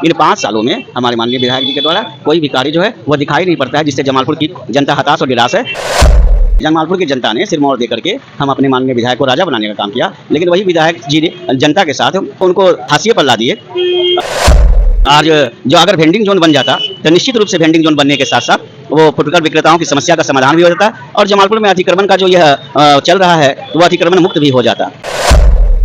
इन 5 सालों में हमारे माननीय विधायक जी के द्वारा कोई भी कार्य जो है वह दिखाई नहीं पड़ता है, जिससे जमालपुर की जनता हताश और निराश है। जमालपुर की जनता ने सिरमौर देकर के हम अपने माननीय विधायक को राजा बनाने का काम किया, लेकिन वही विधायक जी ने जनता के साथ उनको हाशिए पर ला दिए। आज जो अगर वेंडिंग जोन बन जाता तो निश्चित रूप से वेंडिंग जोन बनने के साथ साथ वो फुटकर विक्रेताओं की समस्या का समाधान भी हो जाता और जमालपुर में अतिक्रमण का जो यह चल रहा है तो वह अतिक्रमण मुक्त भी हो जाता।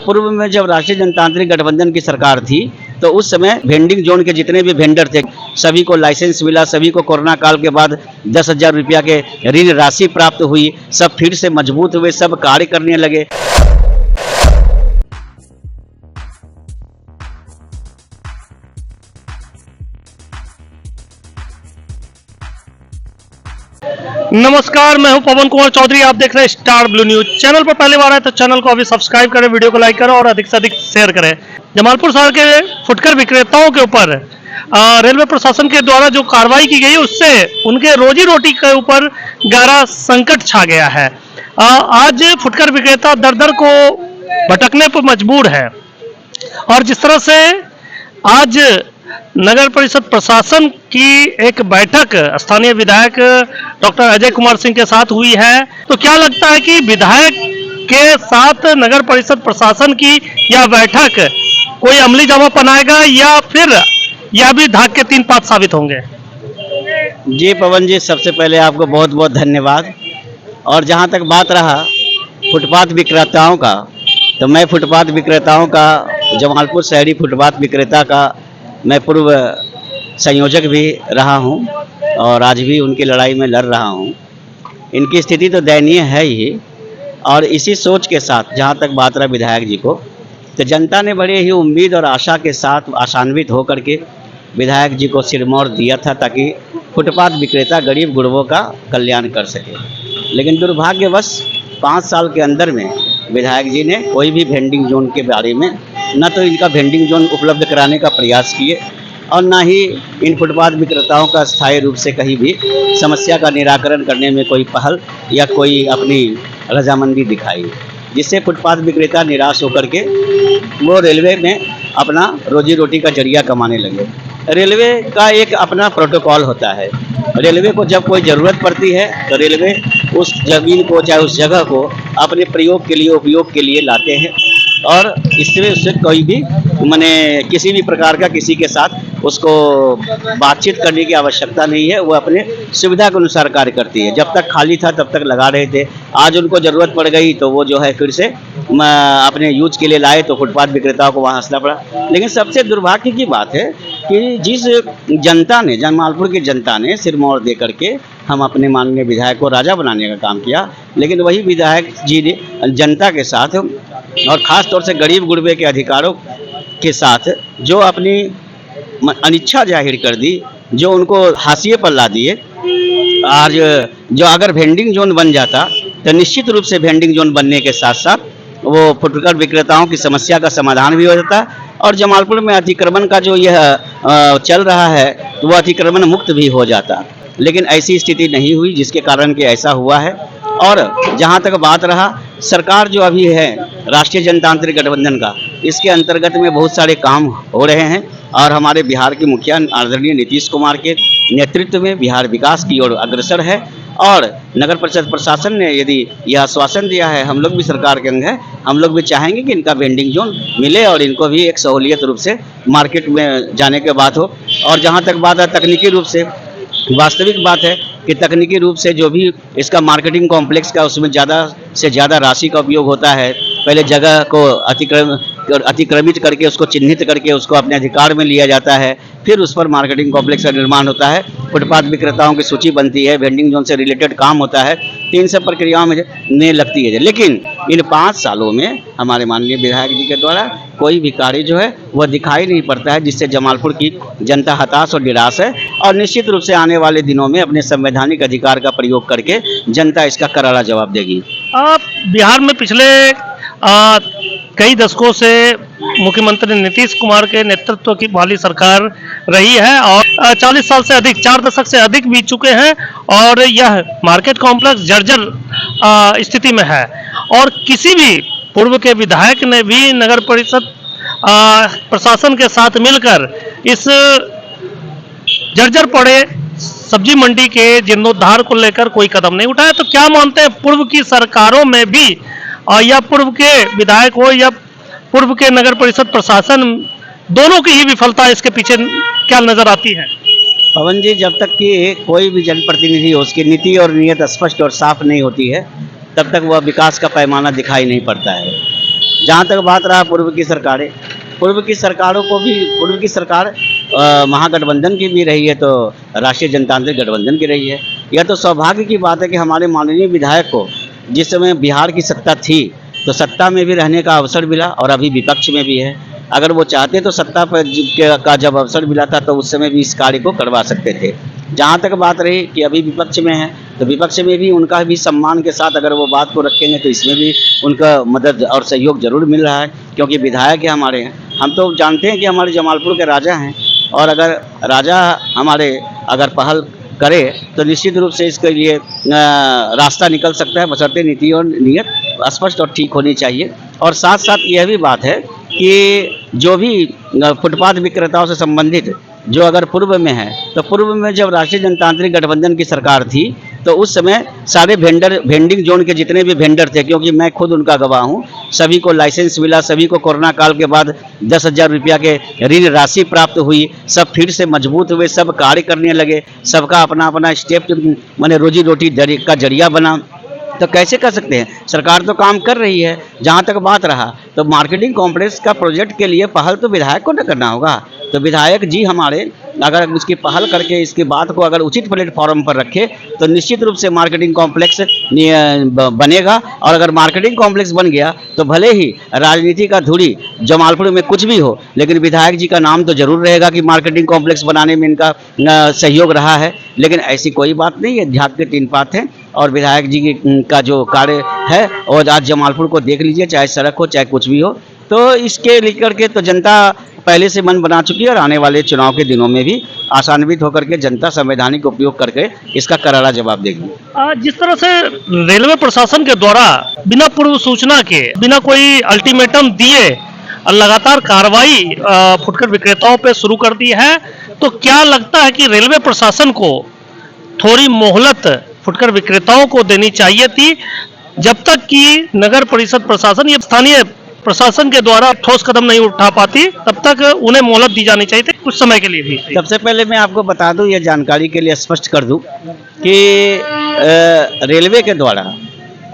पूर्व में जब राष्ट्रीय जनतांत्रिक गठबंधन की सरकार थी तो उस समय वेंडिंग जोन के जितने भी वेंडर थे सभी को लाइसेंस मिला, सभी को कोरोना काल के बाद 10,000 रुपया के ऋण राशि प्राप्त हुई, सब फिर से मजबूत हुए, सब कार्य करने लगे। नमस्कार, मैं हूं पवन कुमार चौधरी। आप देख रहे हैं स्टार ब्लू न्यूज। चैनल पर पहली बार आए तो चैनल को अभी सब्सक्राइब करें, वीडियो को लाइक करें और अधिक से अधिक शेयर करें। जमालपुर शहर के फुटकर विक्रेताओं के ऊपर रेलवे प्रशासन के द्वारा जो कार्रवाई की गई उससे उनके रोजी रोटी के ऊपर गहरा संकट छा गया है। आज फुटकर विक्रेता दर दर को भटकने पर मजबूर है और जिस तरह से आज नगर परिषद प्रशासन की एक बैठक स्थानीय विधायक डॉक्टर अजय कुमार सिंह के साथ हुई है, तो क्या लगता है कि विधायक के साथ नगर परिषद प्रशासन की यह बैठक कोई अमली जामा बनाएगा या फिर यह भी धाक के 3 पात साबित होंगे? जी पवन जी, सबसे पहले आपको बहुत बहुत धन्यवाद। और जहाँ तक बात रहा फुटपाथ विक्रेताओं का, तो मैं फुटपाथ विक्रेताओं का, जमालपुर शहरी फुटपाथ विक्रेता का मैं पूर्व संयोजक भी रहा हूं और आज भी उनकी लड़ाई में लड़ रहा हूं। इनकी स्थिति तो दयनीय है ही, और इसी सोच के साथ जहां तक बात रहा विधायक जी को, तो जनता ने बड़े ही उम्मीद और आशा के साथ आशान्वित होकर के विधायक जी को सिरमौर दिया था ताकि फुटपाथ विक्रेता गरीब गुरबों का कल्याण कर सके। लेकिन दुर्भाग्यवश 5 साल के अंदर में विधायक जी ने कोई भी वेंडिंग जोन के बारे में न तो इनका वेंडिंग जोन उपलब्ध कराने का प्रयास किए और न ही इन फुटपाथ विक्रेताओं का स्थायी रूप से कहीं भी समस्या का निराकरण करने में कोई पहल या कोई अपनी रजामंदी दिखाई, जिससे फुटपाथ विक्रेता निराश होकर के वो रेलवे में अपना रोजी रोटी का जरिया कमाने लगे। रेलवे का एक अपना प्रोटोकॉल होता है। रेलवे को जब कोई ज़रूरत पड़ती है तो रेलवे उस ज़मीन को, चाहे उस जगह को अपने प्रयोग के लिए, उपयोग के लिए लाते हैं और इसमें उससे कोई भी किसी भी प्रकार का किसी के साथ उसको बातचीत करने की आवश्यकता नहीं है। वो अपने सुविधा के अनुसार कार्य करती है। जब तक खाली था तब तक लगा रहे थे, आज उनको ज़रूरत पड़ गई तो वो जो है फिर से अपने यूज के लिए लाए तो फुटपाथ विक्रेताओं को वहाँ हंसना पड़ा। लेकिन सबसे दुर्भाग्य की बात है कि जिस जनता ने, जमालपुर की जनता ने सिरमौर दे करके हम अपने माननीय विधायक को राजा बनाने का काम किया, लेकिन वही विधायक जी ने जनता के साथ और ख़ास तौर से गरीब गुरबे के अधिकारों के साथ जो अपनी अनिच्छा जाहिर कर दी, जो उनको हाशिए पर ला दिए। आज जो अगर वेंडिंग जोन बन जाता तो निश्चित रूप से वेंडिंग जोन बनने के साथ साथ वो फुटकर विक्रेताओं की समस्या का समाधान भी हो जाता और जमालपुर में अतिक्रमण का जो यह चल रहा है तो वह अतिक्रमण मुक्त भी हो जाता। लेकिन ऐसी स्थिति नहीं हुई, जिसके कारण कि ऐसा हुआ है। और जहाँ तक बात रहा सरकार जो अभी है राष्ट्रीय जनतांत्रिक गठबंधन का, इसके अंतर्गत में बहुत सारे काम हो रहे हैं और हमारे बिहार के मुखिया आदरणीय नीतीश कुमार के नेतृत्व में बिहार विकास की ओर अग्रसर है। और नगर परिषद प्रशासन ने यदि यह आश्वासन दिया है, हम लोग भी सरकार के अंग है, हम लोग भी चाहेंगे कि इनका वेंडिंग जोन मिले और इनको भी एक सहूलियत रूप से मार्केट में जाने के बात हो। और जहाँ तक बात है तकनीकी रूप से, वास्तविक बात है कि तकनीकी रूप से जो भी इसका मार्केटिंग कॉम्प्लेक्स का उसमें ज़्यादा से ज़्यादा राशि का उपयोग होता है। पहले जगह को अतिक्रमित करके उसको चिन्हित करके उसको अपने अधिकार में लिया जाता है, फिर उस पर मार्केटिंग कॉम्प्लेक्स का निर्माण होता है, फुटपाथ विक्रेताओं की सूची बनती है, वेंडिंग जोन से रिलेटेड काम होता है, 3 सब प्रक्रियाओं में लगती है। लेकिन इन 5 सालों में हमारे माननीय विधायक जी के द्वारा कोई भी कार्य जो है वह दिखाई नहीं पड़ता है, जिससे जमालपुर की जनता हताश और निराश है। और निश्चित रूप से आने वाले दिनों में अपने संवैधानिक अधिकार का प्रयोग करके जनता इसका करारा जवाब देगी। बिहार में पिछले कई दशकों से मुख्यमंत्री नीतीश कुमार के नेतृत्व की वाली सरकार रही है और 40 साल से अधिक, 4 दशक से अधिक बीत चुके हैं और यह मार्केट कॉम्प्लेक्स जर्जर स्थिति में है। और किसी भी पूर्व के विधायक ने भी नगर परिषद प्रशासन के साथ मिलकर इस जर्जर पड़े सब्जी मंडी के जीर्णोद्धार को लेकर कोई कदम नहीं उठाया। तो क्या मानते हैं, पूर्व की सरकारों में भी या पूर्व के विधायक हो या पूर्व के नगर परिषद प्रशासन, दोनों की ही विफलता इसके पीछे क्या नजर आती है? पवन जी, जब तक कि कोई भी जनप्रतिनिधि हो उसकी नीति और नीयत स्पष्ट और साफ नहीं होती है तब तक वह विकास का पैमाना दिखाई नहीं पड़ता है। जहाँ तक बात रहा पूर्व की सरकारें, पूर्व की सरकारों को भी, पूर्व की सरकार महागठबंधन की भी रही है तो राष्ट्रीय जनतांत्रिक गठबंधन की रही है। यह तो सौभाग्य की बात है कि हमारे माननीय विधायक को जिस समय बिहार की सत्ता थी तो सत्ता में भी रहने का अवसर मिला और अभी विपक्ष में भी है। अगर वो चाहते तो सत्ता पर का जब अवसर मिला था तो उस समय भी इस कार्य को करवा सकते थे। जहाँ तक बात रही कि अभी विपक्ष में है तो विपक्ष में भी उनका भी सम्मान के साथ अगर वो बात को रखेंगे तो इसमें भी उनका मदद और सहयोग जरूर मिल रहा है, क्योंकि विधायक है हमारे हैं। हम तो जानते हैं कि हमारे जमालपुर के राजा हैं और अगर राजा हमारे अगर पहल करे तो निश्चित रूप से इसके लिए रास्ता निकल सकता है, बशर्ते नीति और नीयत स्पष्ट और ठीक होनी चाहिए। और साथ साथ यह भी बात है कि जो भी फुटपाथ विक्रेताओं से संबंधित जो अगर पूर्व में है तो पूर्व में जब राष्ट्रीय जनतांत्रिक गठबंधन की सरकार थी तो उस समय सारे वेंडिंग जोन के जितने भी वेंडर थे, क्योंकि मैं खुद उनका गवाह हूँ, सभी को लाइसेंस मिला, सभी को कोरोना काल के बाद 10,000 रुपया के ऋण राशि प्राप्त हुई, सब फिर से मजबूत हुए, सब कार्य करने लगे, सबका अपना अपना स्टेप माने रोजी रोटी का जरिया बना। तो कैसे कर सकते हैं, सरकार तो काम कर रही है। जहाँ तक बात रहा तो मार्केटिंग कॉम्प्लेक्स का प्रोजेक्ट के लिए पहल तो विधायक को न करना होगा, तो विधायक जी हमारे अगर उसकी पहल करके इसकी बात को अगर उचित प्लेटफॉर्म पर रखे तो निश्चित रूप से मार्केटिंग कॉम्प्लेक्स बनेगा। और अगर मार्केटिंग कॉम्प्लेक्स बन गया तो भले ही राजनीति का धुरी जमालपुर में कुछ भी हो, लेकिन विधायक जी का नाम तो जरूर रहेगा कि मार्केटिंग कॉम्प्लेक्स बनाने में इनका सहयोग रहा है। लेकिन ऐसी कोई बात नहीं है, झाग के तीन पात हैं और विधायक जी का जो कार्य है और आज जमालपुर को देख लीजिए, चाहे सड़क हो चाहे कुछ भी हो, तो इसके लेकर के तो जनता पहले से मन बना चुकी है और आने वाले चुनाव के दिनों में भी आशान्वित होकर के जनता संवैधानिक उपयोग करके इसका करारा जवाब देगी। जिस तरह से रेलवे प्रशासन के द्वारा बिना पूर्व सूचना के, बिना कोई अल्टीमेटम दिए लगातार कार्रवाई फुटकर विक्रेताओं पे शुरू कर दी है, तो क्या लगता है कि रेलवे प्रशासन को थोड़ी मोहलत फुटकर विक्रेताओं को देनी चाहिए थी, जब तक कि नगर परिषद प्रशासन या स्थानीय प्रशासन के द्वारा ठोस कदम नहीं उठा पाती तब तक उन्हें मोहलत दी जानी चाहिए थी कुछ समय के लिए भी। सबसे पहले मैं आपको बता दूं, यह जानकारी के लिए स्पष्ट कर दूं कि रेलवे के द्वारा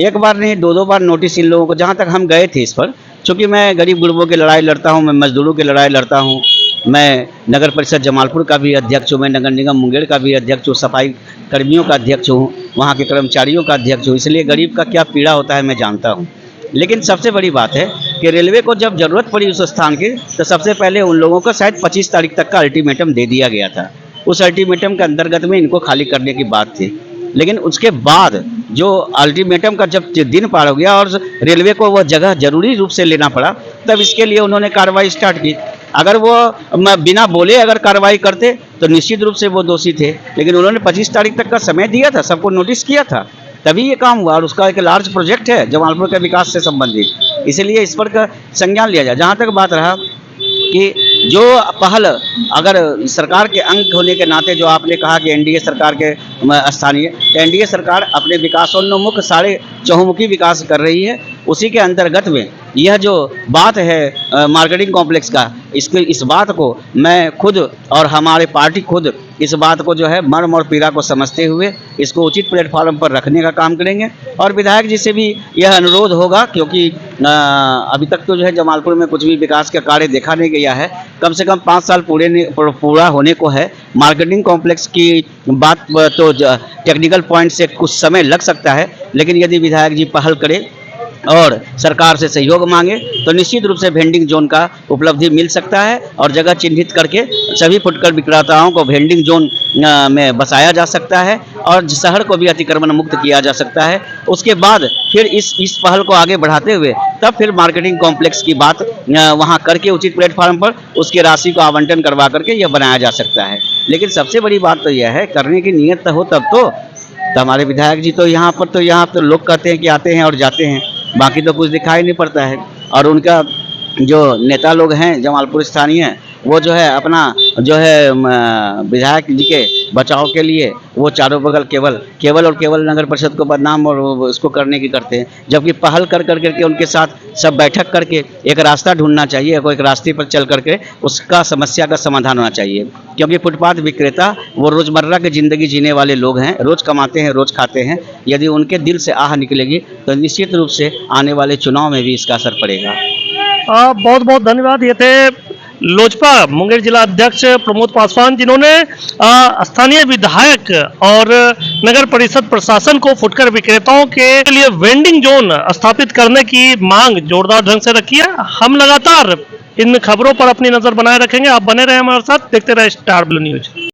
एक बार नहीं दो बार नोटिस इन लोगों को, जहां तक हम गए थे इस पर, चूँकि मैं गरीब गुरबों की लड़ाई लड़ता हूं, मैं मजदूरों की लड़ाई लड़ता हूं, मैं नगर परिषद जमालपुर का भी अध्यक्ष हूँ, मैं नगर निगम मुंगेर का भी अध्यक्ष हूँ, सफाई कर्मियों का अध्यक्ष हूँ, वहाँ के कर्मचारियों का अध्यक्ष हूँ, इसलिए गरीब का क्या पीड़ा होता है मैं जानता हूँ। लेकिन सबसे बड़ी बात है कि रेलवे को जब ज़रूरत पड़ी उस स्थान की तो सबसे पहले उन लोगों को शायद 25 तारीख तक का अल्टीमेटम दे दिया गया था। उस अल्टीमेटम के अंतर्गत में इनको खाली करने की बात थी, लेकिन उसके बाद जो अल्टीमेटम का जब दिन पार हो गया और रेलवे को वह जगह जरूरी रूप से लेना पड़ा, तब इसके लिए उन्होंने कार्रवाई स्टार्ट की। अगर वो बिना बोले अगर कार्रवाई करते तो निश्चित रूप से वो दोषी थे, लेकिन उन्होंने 25 तारीख तक का समय दिया था, सबको नोटिस किया था, तभी ये काम हुआ। और उसका एक लार्ज प्रोजेक्ट है जमालपुर के विकास से संबंधित, इसलिए इस पर का संज्ञान लिया जाए। जहाँ तक बात रहा कि जो पहल अगर सरकार के अंग होने के नाते, जो आपने कहा कि एनडीए सरकार के स्थानीय, तो एनडीए सरकार अपने विकासोन्मुख सारे चहुमुखी विकास कर रही है। उसी के अंतर्गत में यह जो बात है मार्केटिंग कॉम्प्लेक्स का, इस बात को मैं खुद और हमारे पार्टी खुद इस बात को जो है मर्म और पीड़ा को समझते हुए इसको उचित प्लेटफॉर्म पर रखने का काम करेंगे। और विधायक जी से भी यह अनुरोध होगा, क्योंकि अभी तक तो जो है जमालपुर में कुछ भी विकास का कार्य देखा नहीं गया है, कम से कम 5 साल पूरा होने को है। मार्केटिंग कॉम्प्लेक्स की बात तो टेक्निकल पॉइंट से कुछ समय लग सकता है, लेकिन यदि विधायक जी पहल करें और सरकार से सहयोग मांगे तो निश्चित रूप से वेंडिंग जोन का उपलब्धि मिल सकता है और जगह चिन्हित करके सभी फुटकर विक्रेताओं को वेंडिंग जोन में बसाया जा सकता है और शहर को भी अतिक्रमण मुक्त किया जा सकता है। उसके बाद फिर इस पहल को आगे बढ़ाते हुए तब फिर मार्केटिंग कॉम्प्लेक्स की बात वहां करके उचित प्लेटफॉर्म पर उसकी राशि को आवंटन करवा करके यह बनाया जा सकता है। लेकिन सबसे बड़ी बात तो यह है, करने की नीयत हो तब तो हमारे विधायक जी तो यहाँ पर लोग कहते हैं कि आते हैं और जाते हैं, बाकी तो कुछ दिखाई नहीं पड़ता है। और उनका जो नेता लोग हैं जमालपुर स्थानीय, वो जो है अपना जो है विधायक जी के बचाव के लिए वो चारों बगल केवल नगर परिषद को बदनाम और उसको करने की करते हैं, जबकि पहल कर करके उनके साथ सब बैठक करके एक रास्ता ढूंढना चाहिए, एक रास्ते पर चल करके उसका समस्या का समाधान होना चाहिए। क्योंकि फुटपाथ विक्रेता वो रोज़मर्रा की ज़िंदगी जीने वाले लोग हैं, रोज़ कमाते हैं, रोज़ खाते हैं। यदि उनके दिल से आह निकलेगी तो निश्चित रूप से आने वाले चुनाव में भी इसका असर पड़ेगा। बहुत बहुत धन्यवाद। ये थे लोजपा मुंगेर जिला अध्यक्ष प्रमोद पासवान, जिन्होंने स्थानीय विधायक और नगर परिषद प्रशासन को फुटकर विक्रेताओं के लिए वेंडिंग जोन स्थापित करने की मांग जोरदार ढंग से रखी है। हम लगातार इन खबरों पर अपनी नजर बनाए रखेंगे। आप बने रहे हमारे साथ, देखते रहे स्टार ब्लू न्यूज।